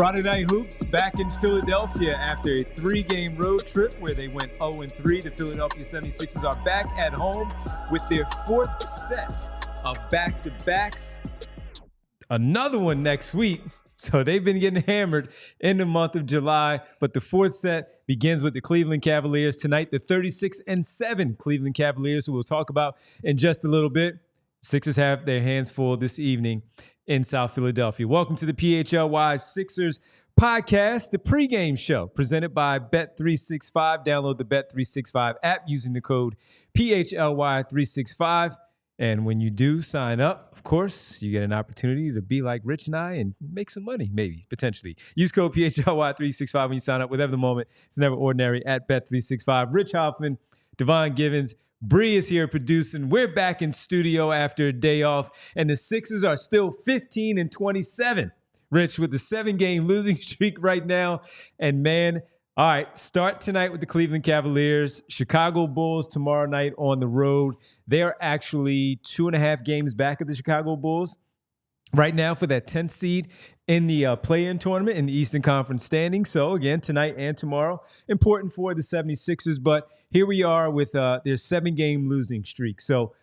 Friday Night Hoops back in Philadelphia after a 3-game road trip where they went 0-3. The Philadelphia 76ers are back at home with their 4th set of back-to-backs. Another one next week. So they've been getting hammered in the month of July, but the 4th set begins with the Cleveland Cavaliers tonight, the 36-7 Cleveland Cavaliers, who we'll talk about in just a little bit. Sixers have their hands full this evening in South Philadelphia. Welcome to the PHLY Sixers podcast, the pregame show presented by Bet365. Download the Bet365 app using the code PHLY365. And when you do sign up, of course, you get an opportunity to be like Rich and I and make some money, maybe, potentially. Use code PHLY365 when you sign up. Without the moment, it's never ordinary at Bet365. Rich Hoffman, Devon Givens, Bree is here producing. We're back in studio after a day off, and the Sixers are still 15-27. Rich, with the 7-game losing streak right now. And man, all right, start tonight with the Cleveland Cavaliers. Chicago Bulls tomorrow night on the road. They are actually 2.5 games back of the Chicago Bulls right now for that 10th seed in the play-in tournament in the Eastern Conference standings. So again, tonight and tomorrow, important for the 76ers. But here we are with their 7-game losing streak. So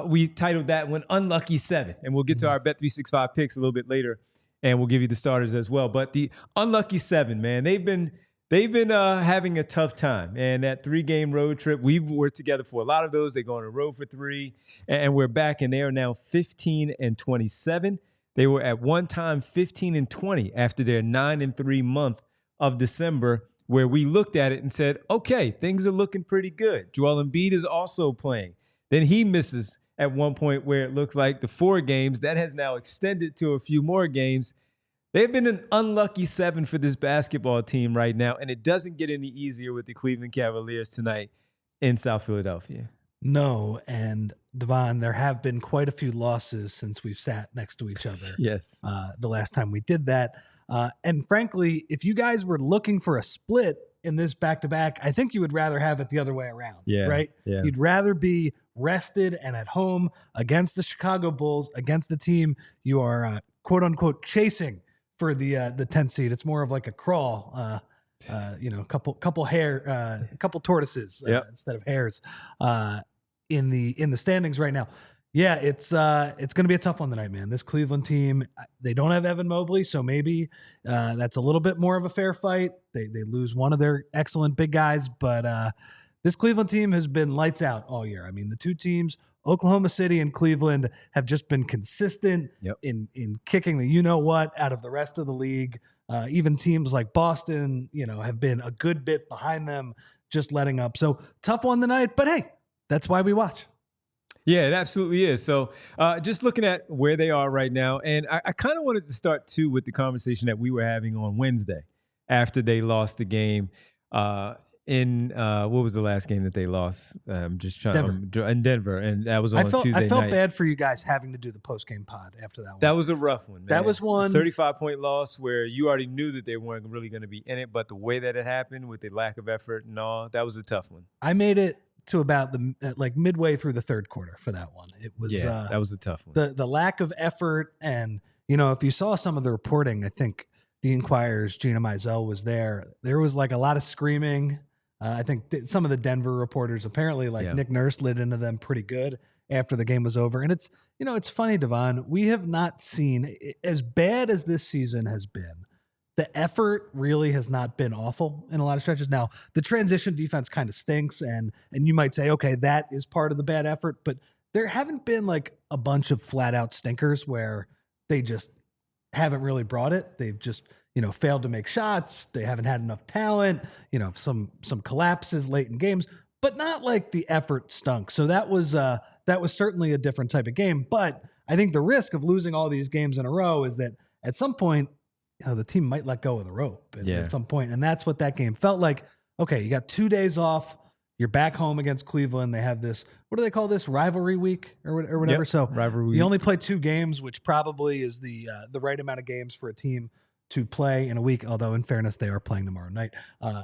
we titled that one Unlucky 7. And we'll get to our Bet365 picks a little bit later, and we'll give you the starters as well. But the Unlucky 7, man, they've been having a tough time. And that 3-game road trip, we were together for a lot of those. They go on a road for 3, and we're back, and they are now 15-27. They were at one time 15-20 after their 9-3 month of December, where we looked at it and said, okay, things are looking pretty good. Joel Embiid is also playing. Then he misses at one point where it looked like the 4 games. That has now extended to a few more games. They've been an unlucky 7 for this basketball team right now, and it doesn't get any easier with the Cleveland Cavaliers tonight in South Philadelphia. No, and Devon, there have been quite a few losses since we've sat next to each other. Yes. The last time we did that. And frankly, if you guys were looking for a split in this back-to-back, I think you would rather have it the other way around, right? Yeah. You'd rather be rested and at home against the Chicago Bulls, against the team you are quote-unquote chasing for the 10th seed. It's more of like a crawl, a couple tortoises instead of hares in the standings right now. Yeah, it's going to be a tough one tonight, man. This Cleveland team, they don't have Evan Mobley, so maybe that's a little bit more of a fair fight. They lose one of their excellent big guys, but this Cleveland team has been lights out all year. I mean, the two teams, Oklahoma City and Cleveland, have just been consistent in kicking the you-know-what out of the rest of the league. Even teams like Boston, have been a good bit behind them, just letting up. So tough one tonight, but hey, that's why we watch. Yeah, it absolutely is. So just looking at where they are right now, and I kind of wanted to start, too, with the conversation that we were having on Wednesday after they lost the game in what was the last game that they lost? Just trying in Denver, and that was on Tuesday night. I felt bad for you guys having to do the post-game pod after that one. That was a rough one, man. That was one. 35-point loss where you already knew that they weren't really going to be in it, but the way that it happened with the lack of effort and all, that was a tough one. I made it to about the midway through the third quarter for that one. It was that was a tough one. The lack of effort, and if you saw some of the reporting, I think the Enquirer's Gina Mizell was there. There was like a lot of screaming. I think some of the Denver reporters apparently Nick Nurse lit into them pretty good after the game was over. And it's it's funny, Devon. We have not seen, as bad as this season has been, the effort really has not been awful in a lot of stretches. Now, the transition defense kind of stinks, and you might say, okay, that is part of the bad effort, but there haven't been like a bunch of flat out stinkers where they just haven't really brought it. They've just, failed to make shots. They haven't had enough talent, some collapses late in games, but not like the effort stunk. So that was certainly a different type of game. But I think the risk of losing all these games in a row is that at some point, the team might let go of the rope at some point. And that's what that game felt like. Okay, you got 2 days off. You're back home against Cleveland. They have this, what do they call this? Rivalry week or whatever. Yep, so rivalry week. You only play 2 games, which probably is the right amount of games for a team to play in a week. Although in fairness, they are playing tomorrow night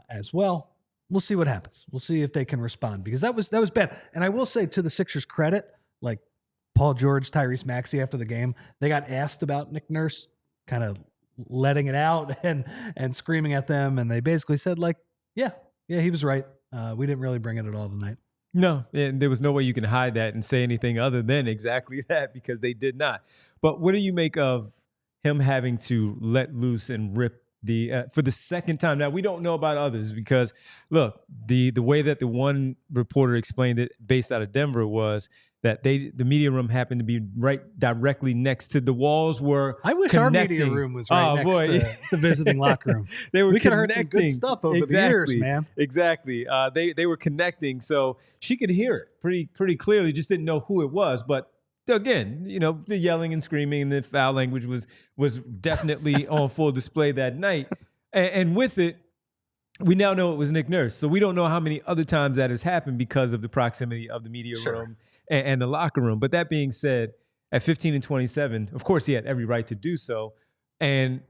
as well. We'll see what happens. We'll see if they can respond, because that was bad. And I will say, to the Sixers' credit, like Paul George, Tyrese Maxey after the game, they got asked about Nick Nurse kind of letting it out and screaming at them. And they basically said like, yeah, he was right. We didn't really bring it at all tonight. No, and there was no way you can hide that and say anything other than exactly that, because they did not. But what do you make of him having to let loose and rip for the second time? Now, we don't know about others because, look, the way that the one reporter explained it based out of Denver was that the media room happened to be right directly next to the walls were I wish connecting. Our media room was right next to the visiting locker room. We could have heard some good stuff over the years, man. Exactly. They were connecting, so she could hear it pretty clearly, just didn't know who it was. But again, the yelling and screaming and the foul language was definitely on full display that night. And with it, we now know it was Nick Nurse. So we don't know how many other times that has happened because of the proximity of the media room and the locker room. But that being said, at 15 and 27, of course, he had every right to do so. And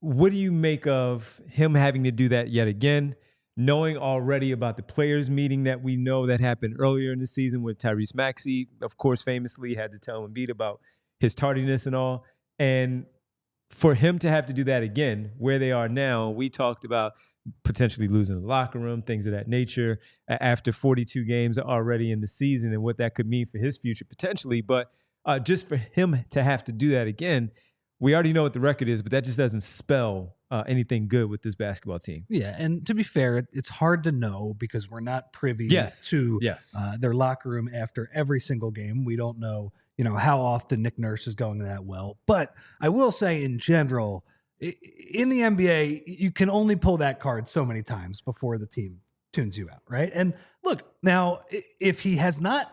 what do you make of him having to do that yet again, knowing already about the players' meeting that we know that happened earlier in the season with Tyrese Maxey, of course, famously had to tell Embiid about his tardiness and all. And for him to have to do that again, where they are now, we talked about potentially losing the locker room, things of that nature, after 42 games already in the season and what that could mean for his future potentially. But just for him to have to do that again, we already know what the record is, but that just doesn't spell anything good with this basketball team. Yeah, and to be fair, it's hard to know because we're not privy to their locker room after every single game. We don't know, how often Nick Nurse is going that well. But I will say in general, in the NBA, you can only pull that card so many times before the team tunes you out, right? And look, now, if he has not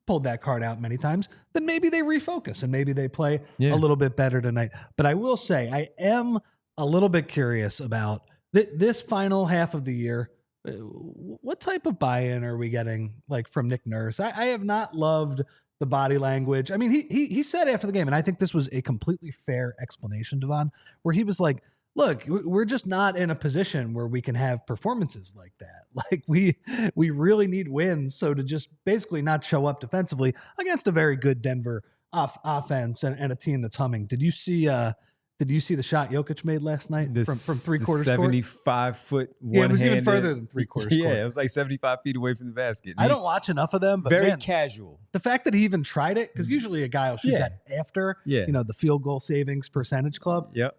pulled that card out many times, then maybe they refocus and maybe they play a little bit better tonight. But I will say I am a little bit curious about this final half of the year. What type of buy-in are we getting from Nick Nurse? I have not loved the body language. I mean, he said after the game, and I think this was a completely fair explanation, Devon, where he was like, look, we're just not in a position where we can have performances like that. We really need wins. So to just basically not show up defensively against a very good Denver offense and a team that's humming. Did you see the shot Jokic made last night from 3/4 75 foot one? Yeah, it was even further than 3/4 Yeah, it was like 75 feet away from the basket. I don't watch enough of them, but very casual. The fact that he even tried it, because usually a guy will shoot that after, the field goal savings percentage club. Yeah.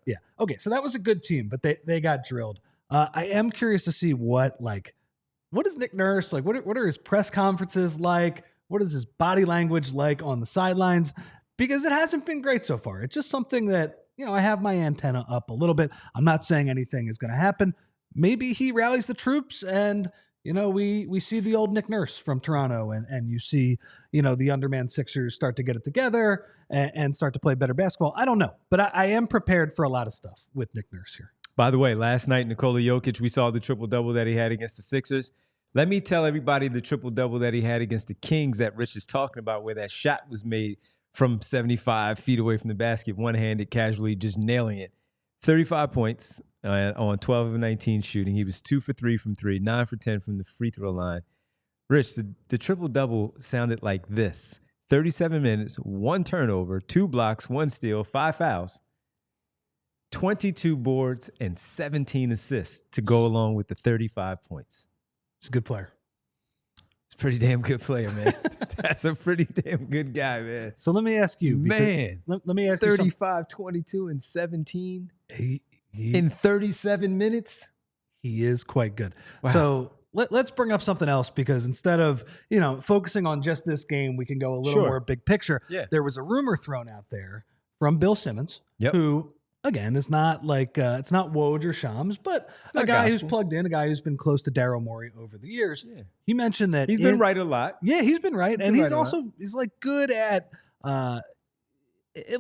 Okay, so that was a good team, but they got drilled. I am curious to see what is Nick Nurse like? What are his press conferences like? What is his body language like on the sidelines? Because it hasn't been great so far. It's just something that, I have my antenna up a little bit. I'm not saying anything is going to happen. Maybe he rallies the troops and, we see the old Nick Nurse from Toronto and you see, the undermanned Sixers start to get it together and start to play better basketball. I don't know, but I am prepared for a lot of stuff with Nick Nurse here. By the way, last night, Nikola Jokic, we saw the triple-double that he had against the Sixers. Let me tell everybody the triple-double that he had against the Kings that Rich is talking about, where that shot was made from 75 feet away from the basket, one-handed, casually, just nailing it. 35 points on 12 of 19 shooting. He was 2 for 3 from 3, 9 for 10 from the free throw line. Rich, the triple-double sounded like this. 37 minutes, 1 turnover, 2 blocks, 1 steal, 5 fouls, 22 boards, and 17 assists to go along with the 35 points. He's a good player. It's a pretty damn good player, man. That's a pretty damn good guy, man. So let me ask you, man. Let me ask 35, 22, and 17 in 37 minutes. He is quite good. Wow. So let's bring up something else, because instead of focusing on just this game, we can go a little more big picture. Yeah. There was a rumor thrown out there from Bill Simmons, who, again, is not it's not Woj or Shams, but a guy who's plugged in, a guy who's been close to Daryl Morey over the years. Yeah. He mentioned that he's been right a lot. Yeah, he's been right. And he's also, he's good at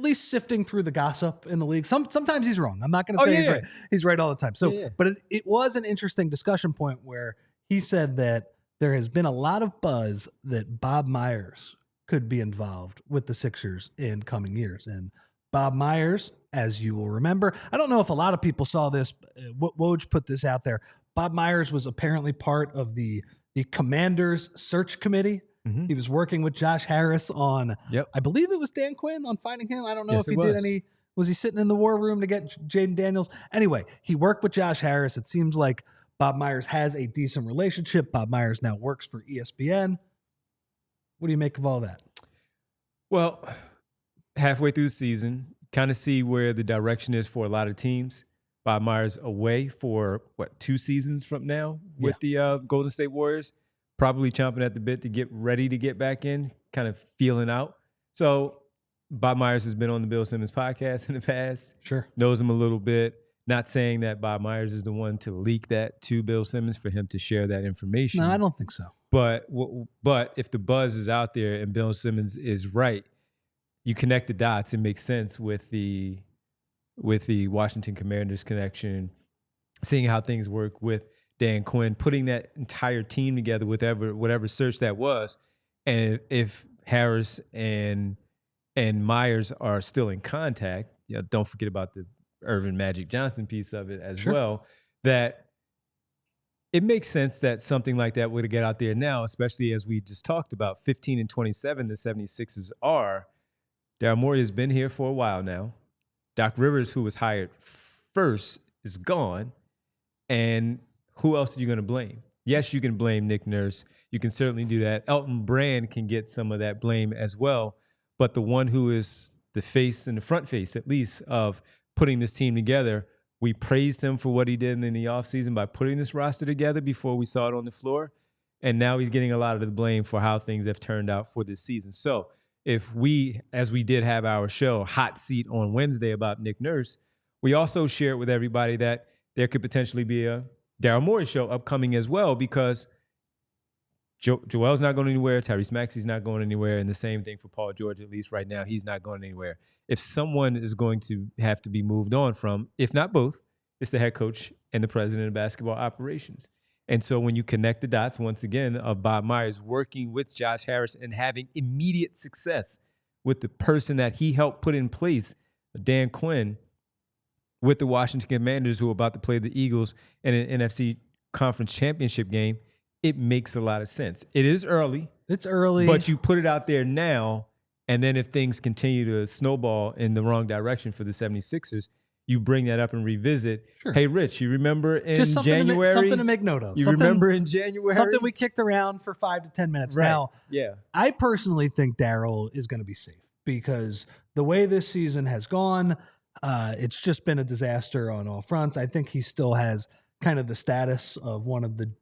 least sifting through the gossip in the league. Sometimes he's wrong. I'm not going to say he's right. He's right all the time. So, but it was an interesting discussion point where he said that there has been a lot of buzz that Bob Myers could be involved with the Sixers in coming years. And Bob Myers, as you will remember, I don't know if a lot of people saw this. Woj put this out there. Bob Myers was apparently part of the Commanders search committee. Mm-hmm. He was working with Josh Harris on, I believe it was Dan Quinn on finding him. I don't know if he did any Was he sitting in the war room to get Jaden Daniels? Anyway, he worked with Josh Harris. It seems like Bob Myers has a decent relationship. Bob Myers now works for ESPN. What do you make of all that? Well, halfway through the season, kind of see where the direction is for a lot of teams. Bob Myers away for, 2 seasons from now with the Golden State Warriors, probably chomping at the bit to get ready to get back in, kind of feeling out. So Bob Myers has been on the Bill Simmons podcast in the past. Sure. Knows him a little bit. Not saying that Bob Myers is the one to leak that to Bill Simmons for him to share that information. No, I don't think so. But if the buzz is out there and Bill Simmons is right, you connect the dots. It makes sense with the Washington Commanders connection, seeing how things work with Dan Quinn, putting that entire team together with whatever search that was. And if Harris and Myers are still in contact, don't forget about the Irvin Magic Johnson piece of it as well, that it makes sense that something like that would get out there now, especially as we just talked about 15-27, the 76ers are. Daryl Morey has been here for a while now. Doc Rivers, who was hired first, is gone. And who else are you going to blame? Yes, you can blame Nick Nurse. You can certainly do that. Elton Brand can get some of that blame as well. But the one who is the face and the front face, at least, of putting this team together, we praised him for what he did in the offseason by putting this roster together before we saw it on the floor. And now he's getting a lot of the blame for how things have turned out for this season. So if we, as we did have our show, Hot Seat on Wednesday about Nick Nurse, we also shared with everybody that there could potentially be a Daryl Morey show upcoming as well, because Joel's not going anywhere. Tyrese Maxey's not going anywhere. And the same thing for Paul George, at least right now. He's not going anywhere. If someone is going to have to be moved on from, if not both, it's the head coach and the president of basketball operations. And so when you connect the dots, once again, of Bob Myers working with Josh Harris and having immediate success with the person that he helped put in place, Dan Quinn, with the Washington Commanders, who are about to play the Eagles in an NFC Conference Championship game, it makes a lot of sense. It is early. It's early. But you put it out there now, and then if things continue to snowball in the wrong direction for the 76ers, you bring that up and revisit. Sure. Hey, Rich, you remember in just January? Something to make note of. You remember in January? Something we kicked around for 5 to 10 minutes. Right. Now, yeah. I personally think Daryl is going to be safe because the way this season has gone, it's just been a disaster on all fronts. I think he still has kind of the status of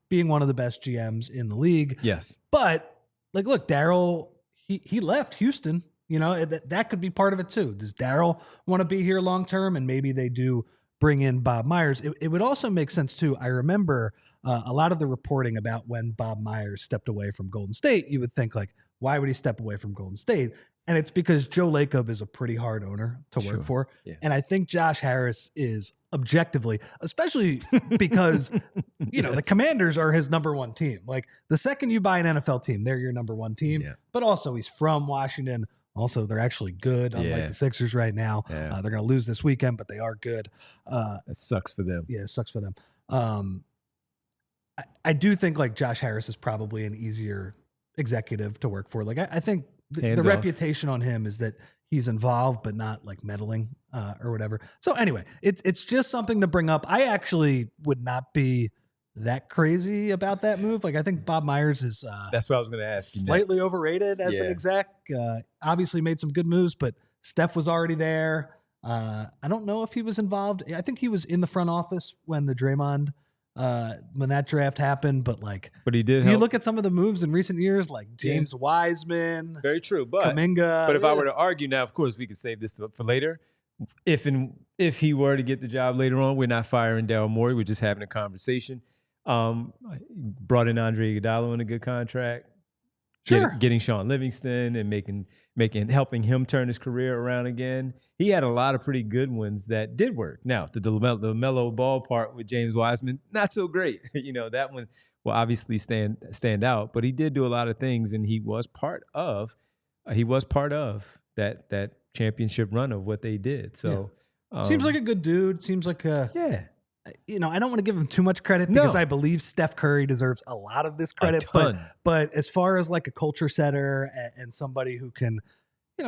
being one of the best GMs in the league. Yes. But look, Daryl, he left Houston. That could be part of it too. Does Daryl want to be here long term? And maybe they do bring in Bob Myers. It would also make sense too. I remember a lot of the reporting about when Bob Myers stepped away from Golden State. You would think why would he step away from Golden State? And it's because Joe Lacob is a pretty hard owner to work for. Yeah. And I think Josh Harris is objectively, especially because, the Commanders are his number one team. The second you buy an NFL team, they're your number one team. Yeah. But also he's from Washington. Also, they're actually good, unlike the Sixers right now. Yeah. They're going to lose this weekend, but they are good. It sucks for them. Yeah, it sucks for them. I do think Josh Harris is probably an easier executive to work for. I think the reputation on him is that he's involved, but not meddling or whatever. So anyway, it's just something to bring up. I actually would not be that crazy about that move. I think Bob Myers is that's what I was going to ask you slightly next. Overrated as an exec. Obviously made some good moves, but Steph was already there. I don't know if he was involved. I think he was in the front office when the Draymond when that draft happened, but he did. You look at some of the moves in recent years, James Wiseman. Very true, but Kuminga. But if I were to argue now, of course, we could save this for later. If he were to get the job later on, we're not firing Daryl Morey. We're just having a conversation. Brought in Andre Iguodala on a good contract. Sure. Getting Sean Livingston and helping him turn his career around again. He had a lot of pretty good ones that did work. Now, the LaMelo Ball part with James Wiseman, not so great. That one will obviously stand out, but he did do a lot of things, and he was part of that championship run of what they did. So seems like a good dude. Seems like I don't want to give him too much credit because I believe Steph Curry deserves a lot of this credit. But as far as a culture setter and somebody who can,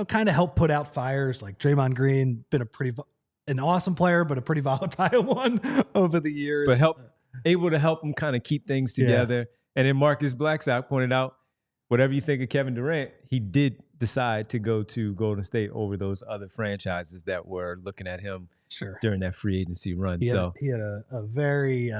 kind of help put out fires. Like Draymond Green, been an awesome player, but a pretty volatile one over the years. But able to help him kind of keep things together. Yeah. And then Marcus Blackstock pointed out, whatever you think of Kevin Durant, he did decide to go to Golden State over those other franchises that were looking at him during that free agency run. He had a very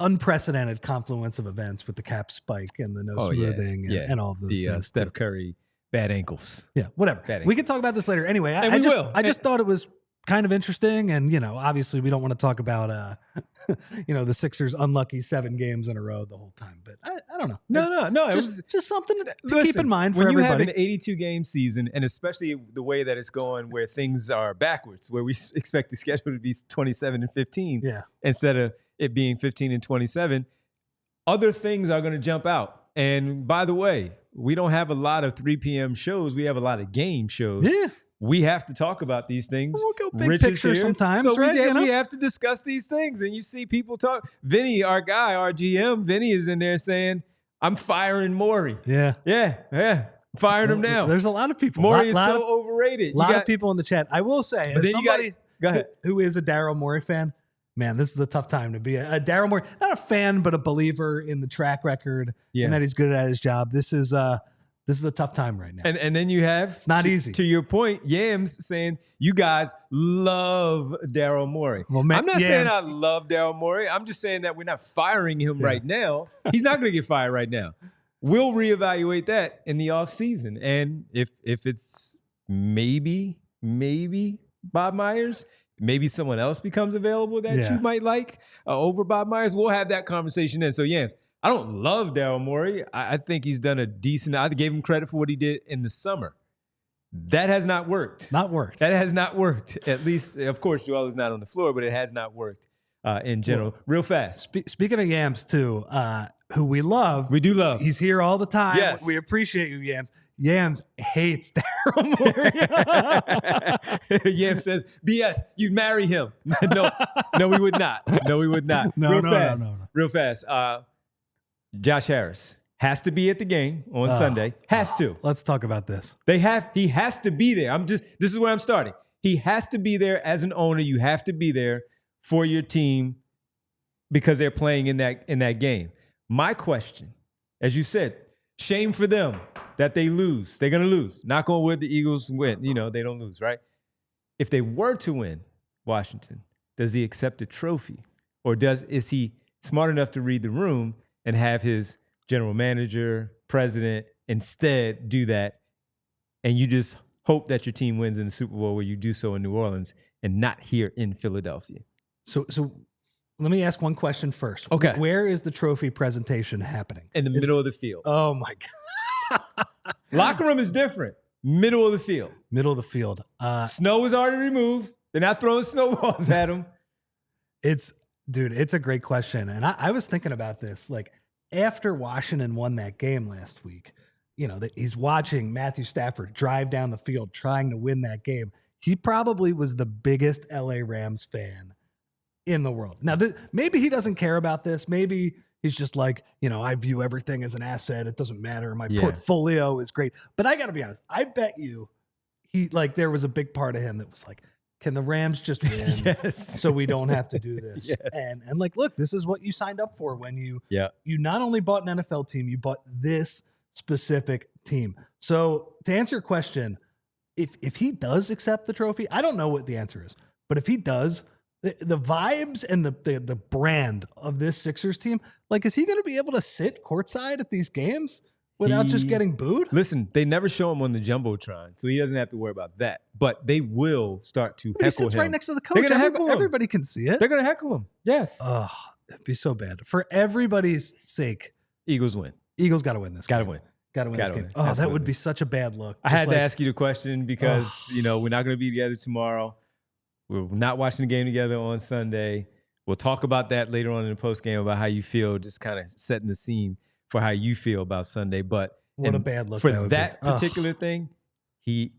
unprecedented confluence of events with the cap spike and the smoothing and all of those things. Steph Curry, bad ankles. Yeah, whatever. We can talk about this later. Anyway, I just thought it was kind of interesting. And, obviously we don't want to talk about, the Sixers' unlucky 7 games in a row the whole time. But I don't know. No. It was just something to keep in mind for everybody. When you have an 82-game season, and especially the way that it's going where things are backwards, where we expect the schedule to be 27-15 instead of it being 15-27, other things are going to jump out. And by the way, we don't have a lot of 3 p.m. shows. We have a lot of game shows. Yeah. We have to talk about these things. We'll go big picture sometimes, so right? We have to discuss these things. And you see people talk. Vinny, our guy, our GM, Vinny is in there saying, I'm firing Morey. Yeah. Firing him now. There's a lot of people. Morey is so overrated. A lot of people in the chat. I will say, as somebody go ahead. Who is a Daryl Morey fan, man, this is a tough time to be a Daryl Morey, not a fan, but a believer in the track record and that he's good at his job. This is a tough time right now. And then you have, it's not easy. To your point, Yams saying, you guys love Daryl Morey. Well, I'm not saying I love Daryl Morey. I'm just saying that we're not firing him right now. He's not going to get fired right now. We'll reevaluate that in the offseason. And if it's maybe Bob Myers, maybe someone else becomes available that you might like over Bob Myers, we'll have that conversation then. So, yeah. I don't love Daryl Morey. I think he's done a decent. I gave him credit for what he did in the summer. That has not worked. That has not worked. At least, of course, Joel is not on the floor, but it has not worked in general. Well, real fast. Speaking of Yams, too, who we love. We do love. He's here all the time. Yes. We appreciate you, Yams. Yams hates Daryl Morey. Yams says, BS, you'd marry him. No, we would not. Real fast. Josh Harris has to be at the game on Sunday. Has to. Let's talk about this. He has to be there. This is where I'm starting. He has to be there as an owner. You have to be there for your team because they're playing in that game. My question, as you said, shame for them that they lose. They're going to lose. Knock on wood, the Eagles win. They don't lose, right? If they were to win Washington, does he accept a trophy? Or is he smart enough to read the room and have his general manager, president instead do that, and you just hope that your team wins in the Super Bowl where you do so in New Orleans and not here in Philadelphia? So let me ask one question first. Okay. Where is the trophy presentation happening? In the middle of the field. Oh, my God. Locker room is different. Middle of the field. Middle of the field. Snow is already removed. They're not throwing snowballs at him. Dude, it's a great question. And I was thinking about this. Like, after Washington won that game last week, he's watching Matthew Stafford drive down the field trying to win that game. He probably was the biggest LA Rams fan in the world. Now, maybe he doesn't care about this. Maybe he's just like, I view everything as an asset. It doesn't matter. My portfolio is great. But I got to be honest. I bet you there was a big part of him that was like, can the Rams just win so we don't have to do this? Yes. And look, this is what you signed up for when you not only bought an NFL team, you bought this specific team. So to answer your question, if he does accept the trophy, I don't know what the answer is, but if he does, the vibes and the brand of this Sixers team, is he going to be able to sit courtside at these games without just getting booed? Listen, they never show him on the Jumbotron, so he doesn't have to worry about that. But they will start to heckle him. He sits right next to the coach. Everybody can see it. They're going to heckle him. Yes. Oh, it'd be so bad. For everybody's sake. Eagles win. Eagles got to win this game. Got to win this game. Oh, Absolutely. That would be such a bad look. I had to ask you the question because, we're not going to be together tomorrow. We're not watching the game together on Sunday. We'll talk about that later on in the post game about how you feel, just kind of setting the scene for how you feel about Sunday. But what a bad look for that particular thing. We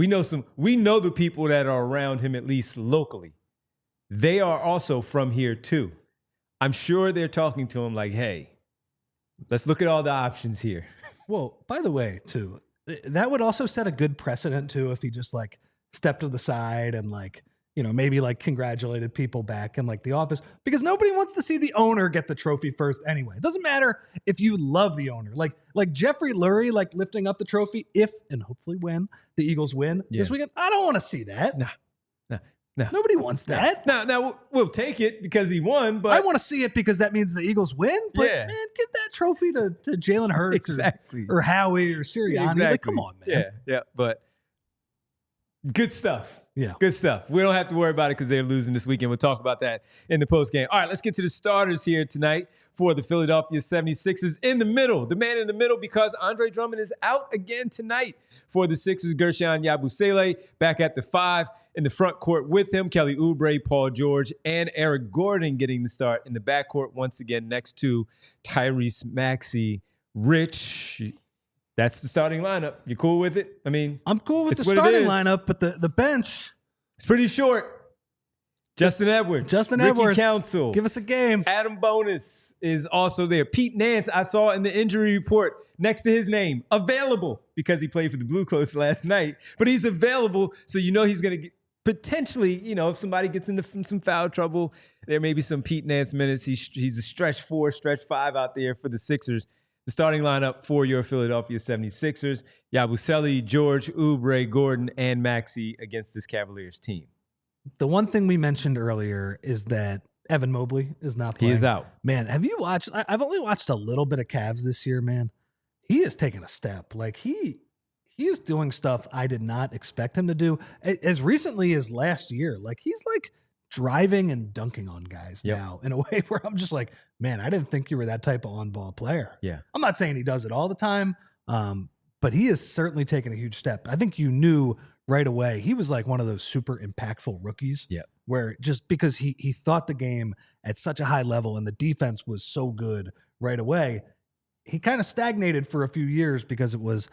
know the people that are around him, at least locally. They are also from here too. I'm sure they're talking to him like, hey, let's look at all the options here. Well, by the way, too, that would also set a good precedent too if he just like stepped to the side and like, you know, maybe like congratulated people back in like the office, because nobody wants to see the owner get the trophy first anyway. It doesn't matter if you love the owner, like Jeffrey Lurie, like lifting up the trophy if and hopefully when the Eagles win this weekend. I don't want to see that. No. Nobody wants that. Now we'll take it because he won, but I want to see it because that means the Eagles win. But man, give that trophy to Jalen Hurts or Howie or Sirianni. Exactly. Like, come on, man. Yeah. But good stuff. Yeah. Good stuff. We don't have to worry about it because they're losing this weekend. We'll talk about that in the post game. All right, let's get to the starters here tonight for the Philadelphia 76ers. In the middle, the man in the middle, because Andre Drummond is out again tonight for the Sixers. Gershon Yabusele back at the 5. In the front court with him, Kelly Oubre, Paul George, and Eric Gordon getting the start in the backcourt once again next to Tyrese Maxey. Rich, that's the starting lineup. You cool with it? I mean, I'm cool with the starting lineup, but the bench, it's pretty short. Justin Edwards, Ricky Council, give us a game. Adam Bonus is also there. Pete Nance, I saw in the injury report next to his name, available because he played for the Blue Coats last night. But he's available, so you know he's going to get potentially, you know, if somebody gets into some foul trouble, there may be some Pete Nance minutes. He's a stretch 4, stretch 5 out there for the Sixers. The starting lineup for your Philadelphia 76ers, Yabusele, George, Oubre, Gordon, and Maxey against this Cavaliers team. The one thing we mentioned earlier is that Evan Mobley is not playing. He is out. Man, have you watched? I've only watched a little bit of Cavs this year, man. He is taking a step. Like he is doing stuff I did not expect him to do as recently as last year. Like he's like driving and dunking on guys now in a way where I'm just like, man, I didn't think you were that type of on-ball player. Yeah. I'm not saying he does it all the time, but he is certainly taking a huge step. I think you knew right away he was like one of those super impactful rookies. Yeah. Where just because he thought the game at such a high level and the defense was so good right away, he kind of stagnated for a few years because it was,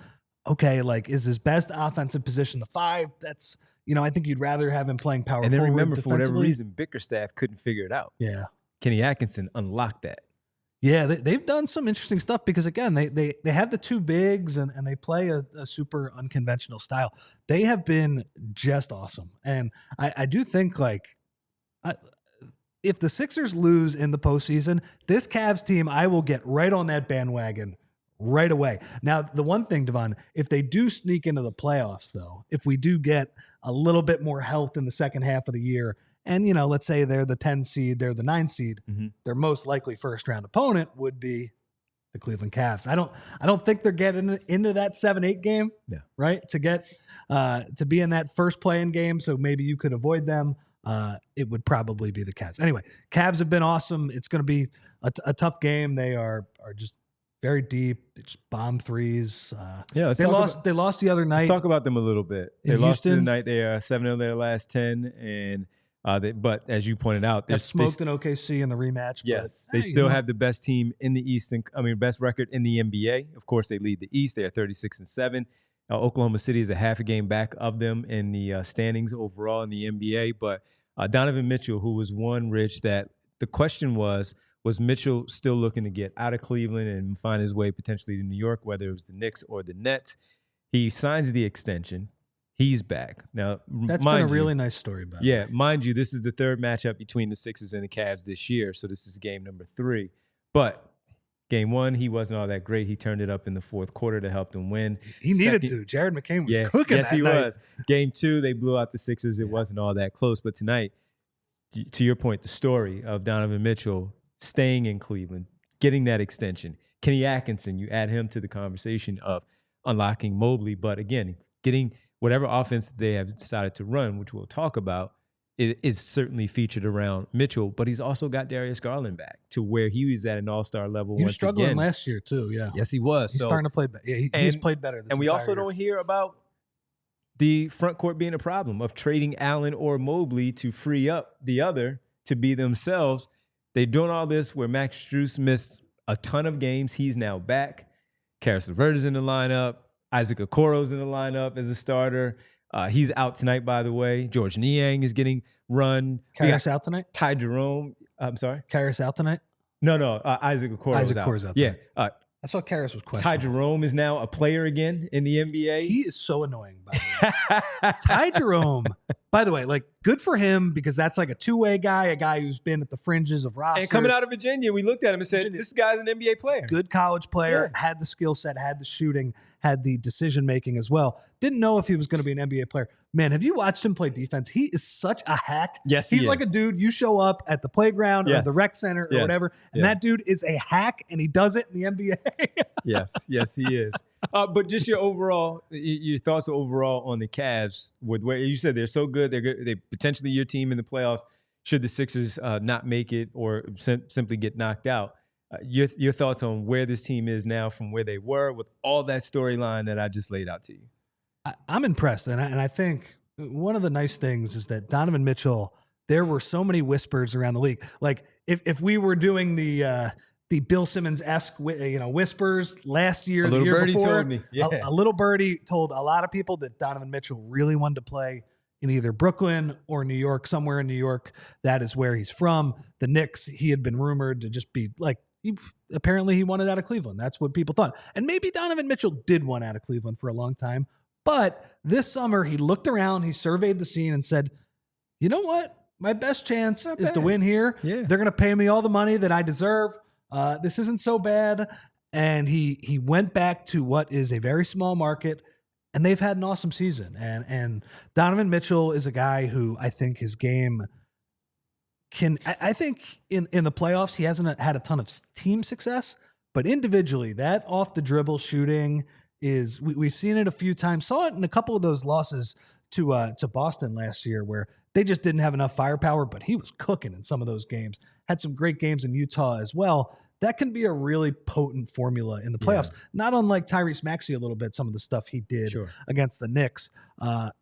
okay, like, is his best offensive position the 5? That's, you know, I think you'd rather have him playing power forward. And then remember, for whatever reason, Bickerstaff couldn't figure it out. Yeah. Kenny Atkinson unlocked that. Yeah, they've done some interesting stuff because, again, they have the 2 bigs and they play a super unconventional style. They have been just awesome. And I do think, like, if the Sixers lose in the postseason, this Cavs team, I will get right on that bandwagon right away. Now, the one thing, Devon, if they do sneak into the playoffs, though, if we do get a little bit more health in the second half of the year, and, you know, let's say they're the 10 seed, they're the 9 seed, their most likely first round opponent would be the Cleveland Cavs. I don't think they're getting into that 7-8 game, right? To get to be in that first play-in game, so maybe you could avoid them. It would probably be the Cavs. Anyway, Cavs have been awesome. It's going to be a tough game. They are just very deep. They just bomb threes. They lost the other night. Let's talk about them a little bit. They lost the night. They are 7-0 their last 10, and but as you pointed out, they're smoked in OKC in the rematch. Yes, they still have the best team in the East. Best record in the NBA. Of course, they lead the East. They are 36-7. Oklahoma City is a half a game back of them in the standings overall in the NBA. But Donovan Mitchell, who was one, Rich, that the question was Mitchell still looking to get out of Cleveland and find his way potentially to New York, whether it was the Knicks or the Nets? He signs the extension. He's back. Now, that's been a really nice story about it. Yeah, mind you, this is the 3rd matchup between the Sixers and the Cavs this year, so this is game number 3. But game 1, he wasn't all that great. He turned it up in the 4th quarter to help them win. He needed to. Jared McCain was cooking yes, that he night. was. Game 2, they blew out the Sixers. It wasn't all that close. But tonight, to your point, the story of Donovan Mitchell staying in Cleveland, getting that extension. Kenny Atkinson, you add him to the conversation of unlocking Mobley. But again, getting whatever offense they have decided to run, which we'll talk about, it is certainly featured around Mitchell, but he's also got Darius Garland back to where he was at an all-star level. He was struggling last year too, yeah. Yes, he was. He's starting to play better. Yeah, he's played better this And we also don't hear about the front court being a problem of trading Allen or Mobley to free up the other to be themselves. They're doing all this where Max Strus missed a ton of games. He's now back. Karis LeVert is in the lineup. Isaac Okoro's in the lineup as a starter. He's out tonight, by the way. George Niang is getting run. Karis out tonight? Ty Jerome. I'm sorry? Karis out tonight? No. Isaac Okoro's out. Okoro's out yeah. I I saw Karras was Ty questionable. Jerome is now a player again in the NBA. He is so annoying, by the way. Ty Jerome, by the way, like good for him because that's like a two-way guy, a guy who's been at the fringes of rosters. And coming out of Virginia, we looked at him and said, this guy's an NBA player. Good college player, had the skill set, had the shooting, had the decision-making as well. Didn't know if he was going to be an NBA player. Man, have you watched him play defense? He is such a hack. Yes, he's like a dude you show up at the playground or the rec center or whatever, and that dude is a hack, and he does it in the NBA. Yes, he is. But just your thoughts overall on the Cavs with where you said they're so good, they're potentially your team in the playoffs. Should the Sixers not make it or simply get knocked out? Your thoughts on where this team is now from where they were with all that storyline that I just laid out to you. I'm impressed, and I think one of the nice things is that Donovan Mitchell. There were so many whispers around the league. Like if we were doing the Bill Simmons-esque whispers last year, the year before, told me. A little birdie told a lot of people that Donovan Mitchell really wanted to play in either Brooklyn or New York, somewhere in New York. That is where he's from. The Knicks, he had been rumored to just be like. Apparently he wanted out of Cleveland. That's what people thought. And maybe Donovan Mitchell did want out of Cleveland for a long time. But this summer he looked around, he surveyed the scene and said, you know what? My best chance is to win here. Yeah. They're going to pay me all the money that I deserve. This isn't so bad. And he went back to what is a very small market, and they've had an awesome season. And Donovan Mitchell is a guy who I think his game I think in the playoffs, he hasn't had a ton of team success, but individually, that off the dribble shooting is we've seen it a few times. Saw it in a couple of those losses to Boston last year where they just didn't have enough firepower, but he was cooking in some of those games. Had some great games in Utah as well. That can be a really potent formula in the playoffs. Yeah. Not unlike Tyrese Maxey a little bit, some of the stuff he did against the Knicks.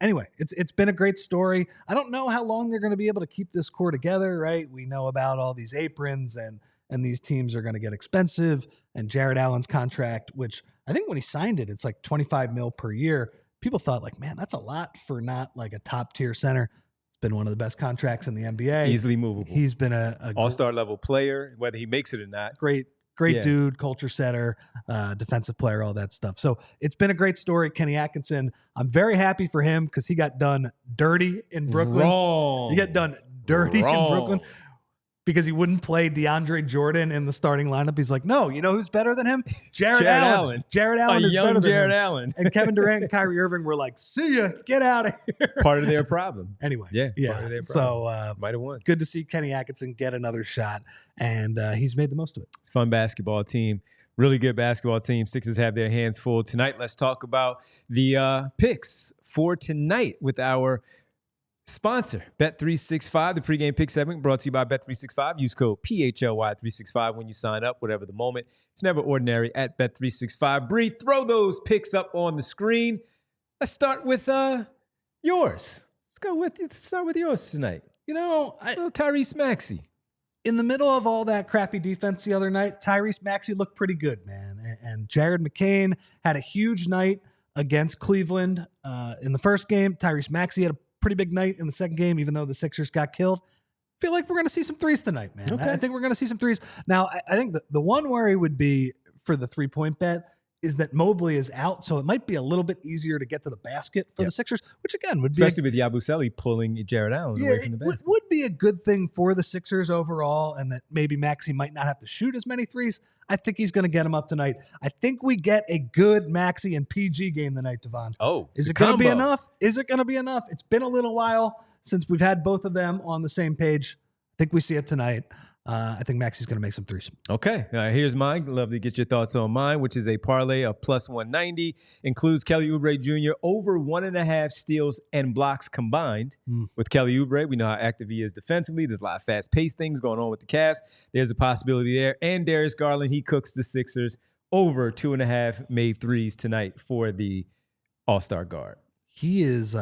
Anyway, it's been a great story. I don't know how long they're going to be able to keep this core together, right? We know about all these aprons and these teams are going to get expensive. And Jarrett Allen's contract, which I think when he signed it, it's like $25 million per year. People thought like, man, that's a lot for not like a top tier center. Been one of the best contracts in the NBA. Easily movable. He's been a all-star level player, whether he makes it or not. Great dude, culture setter, defensive player, all that stuff. So it's been a great story. Kenny Atkinson, I'm very happy for him because he got done dirty in Brooklyn. Wrong. He got done dirty in Brooklyn because he wouldn't play DeAndre Jordan in the starting lineup. He's like, no, you know who's better than him? Jarrett Allen. Jarrett Allen is better than Jarrett him. Allen. And Kevin Durant and Kyrie Irving were like, see ya, get out of here. Part of their problem. Anyway. Yeah. Part of their problem. So might have won. Good to see Kenny Atkinson get another shot, and he's made the most of it. It's a fun basketball team. Really good basketball team. Sixers have their hands full tonight. Let's talk about the picks for tonight with our sponsor, Bet365, the pregame pick segment brought to you by Bet365. Use code PHLY365 when you sign up, whatever the moment. It's never ordinary at Bet365. Bree, throw those picks up on the screen. Let's start with yours. Let's start with yours tonight. You know, Tyrese Maxey. In the middle of all that crappy defense the other night, Tyrese Maxey looked pretty good, man. And Jared McCain had a huge night against Cleveland. In the first game, Tyrese Maxey had a pretty big night in the second game, even though the Sixers got killed. I feel like we're going to see some threes tonight, man. Okay. I think we're going to see some threes. Now, I think the one worry would be for the 3-point bet is that Mobley is out, so it might be a little bit easier to get to the basket for the Sixers, which again would especially with Yabusele pulling Jarrett Allen away from the basket. Would be a good thing for the Sixers overall, and that maybe Maxey might not have to shoot as many threes. I think he's going to get them up tonight. I think we get a good Maxey and PG game tonight, Devon. Oh, is it going to be enough? Is it going to be enough? It's been a little while since we've had both of them on the same page. I think we see it tonight. I think Maxey's going to make some threes. Okay. Here's mine. Love to get your thoughts on mine, which is a parlay of plus 190. Includes Kelly Oubre Jr. over 1.5 steals and blocks combined. With Kelly Oubre, we know how active he is defensively. There's a lot of fast-paced things going on with the Cavs. There's a possibility there. And Darius Garland, he cooks the Sixers over 2.5 made threes tonight for the All-Star guard. He is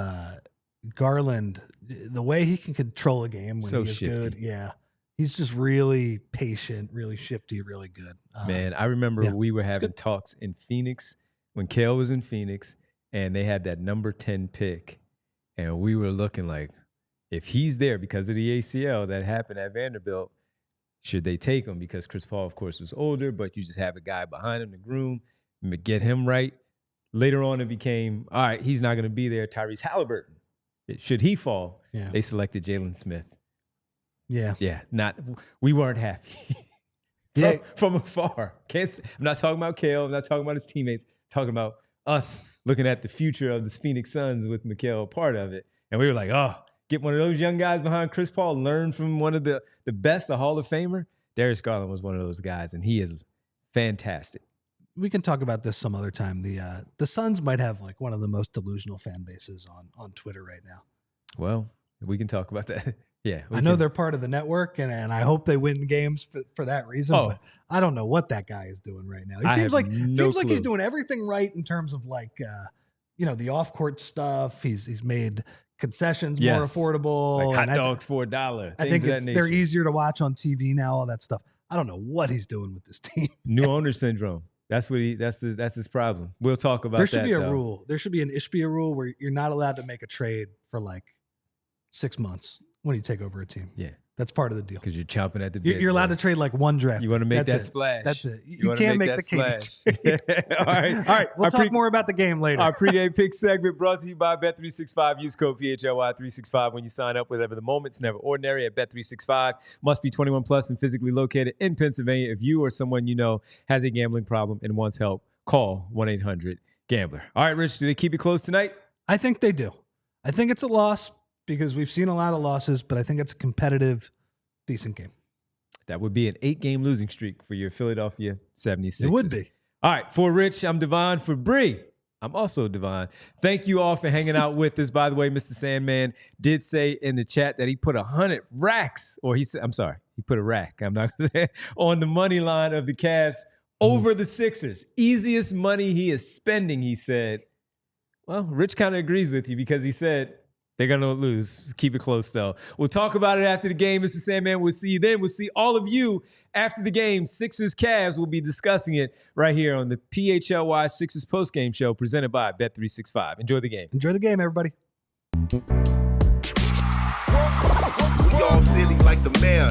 Garland. The way he can control a game when he's good. Yeah. He's just really patient, really shifty, really good. Man, I remember we were having talks in Phoenix when Kale was in Phoenix, and they had that number 10 pick. And we were looking like, if he's there because of the ACL that happened at Vanderbilt, should they take him? Because Chris Paul, of course, was older, but you just have a guy behind him to groom, get him right. Later on, it became, all right, he's not going to be there. Tyrese Halliburton. Should he fall? Yeah. They selected Jalen Smith. Yeah. Yeah. We weren't happy. From afar. I'm not talking about Kale. I'm not talking about his teammates. I'm talking about us looking at the future of the Phoenix Suns with Mikal part of it. And we were like, oh, get one of those young guys behind Chris Paul, learn from one of the best, the Hall of Famer. Darius Garland was one of those guys, and he is fantastic. We can talk about this some other time. The Suns might have like one of the most delusional fan bases on Twitter right now. Well, we can talk about that. Yeah. I know they're part of the network, and I hope they win games for that reason, but I don't know what that guy is doing right now. He seems like he's doing everything right in terms of like the off-court stuff. He's made concessions more affordable. Like hot dogs for $1. I think they're easier to watch on TV now, all that stuff. I don't know what he's doing with this team. New owner syndrome. That's his problem. We'll talk about that. There should be a rule. There should be an Ishbia rule where you're not allowed to make a trade for like 6 months when you take over a team. Yeah. That's part of the deal. Because you're chomping at the bit. You're allowed to trade like one draft. You want to make that splash. That's it. You can't make the splash. All right. We'll talk more about the game later. Our pregame pick segment brought to you by Bet365. Use code PHLY365 when you sign up. Whatever the moment's never ordinary at Bet365. Must be 21 plus and physically located in Pennsylvania. If you or someone you know has a gambling problem and wants help, call 1-800-GAMBLER. All right, Rich, do they keep it close tonight? I think they do. I think it's a loss because we've seen a lot of losses, but I think it's a competitive, decent game. That would be an 8-game losing streak for your Philadelphia 76ers. It would be. All right, for Rich, I'm Devon. For Bree, I'm also Devon. Thank you all for hanging out with us. By the way, Mr. Sandman did say in the chat that he put 100 racks, or he said, I'm sorry, he put a rack, I'm not going to say, on the money line of the Cavs over the Sixers. Easiest money he is spending, he said. Well, Rich kind of agrees with you because he said they're going to lose. Keep it close, though. We'll talk about it after the game, Mr. Sandman. We'll see you then. We'll see all of you after the game. Sixers-Cavs, we'll be discussing it right here on the PHLY Sixers postgame show presented by Bet365. Enjoy the game. Enjoy the game, everybody. We all silly like the mayor.